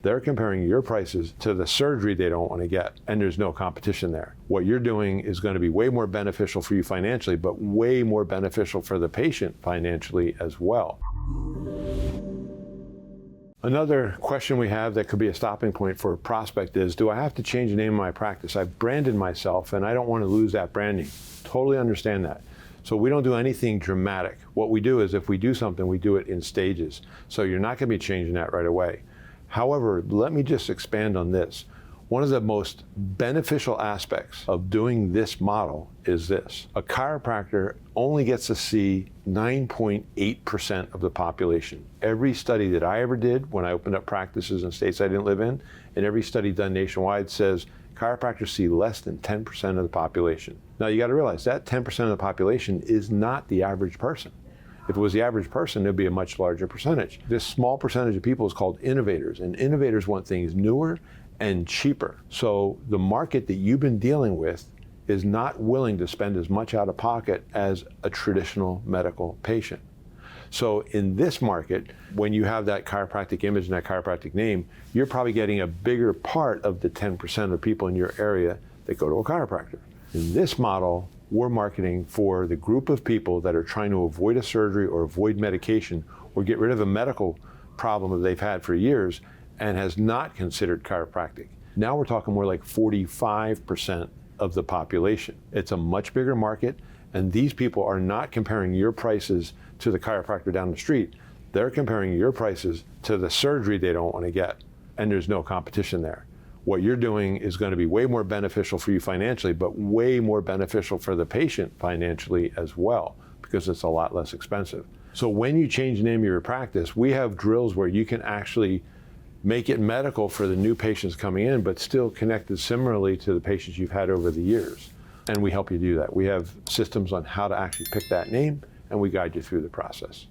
They're comparing your prices to the surgery they don't want to get, and there's no competition there. What you're doing is going to be way more beneficial for you financially, but way more beneficial for the patient financially as well. Another question we have that could be a stopping point for a prospect is, do I have to change the name of my practice? I've branded myself and I don't want to lose that branding. Totally understand that. So we don't do anything dramatic. What we do is, if we do something, we do it in stages. So you're not going to be changing that right away. However, let me just expand on this. One of the most beneficial aspects of doing this model is this. A chiropractor only gets to see 9.8% of the population. Every study that I ever did when I opened up practices in states I didn't live in, and every study done nationwide says chiropractors see less than 10% of the population. Now you got to realize that 10% of the population is not the average person. If it was the average person, it'd be a much larger percentage. This small percentage of people is called innovators, and innovators want things newer and cheaper. So the market that you've been dealing with is not willing to spend as much out of pocket as a traditional medical patient. So in this market, when you have that chiropractic image and that chiropractic name, you're probably getting a bigger part of the 10% of people in your area that go to a chiropractor. In this model, we're marketing for the group of people that are trying to avoid a surgery or avoid medication or get rid of a medical problem that they've had for years and has not considered chiropractic. Now we're talking more like 45% of the population. It's a much bigger market, and these people are not comparing your prices to the chiropractor down the street. They're comparing your prices to the surgery they don't want to get, and there's no competition there. What you're doing is going to be way more beneficial for you financially, but way more beneficial for the patient financially as well, because it's a lot less expensive. So when you change the name of your practice, we have drills where you can actually make it medical for the new patients coming in, but still connected similarly to the patients you've had over the years. And we help you do that. We have systems on how to actually pick that name, and we guide you through the process.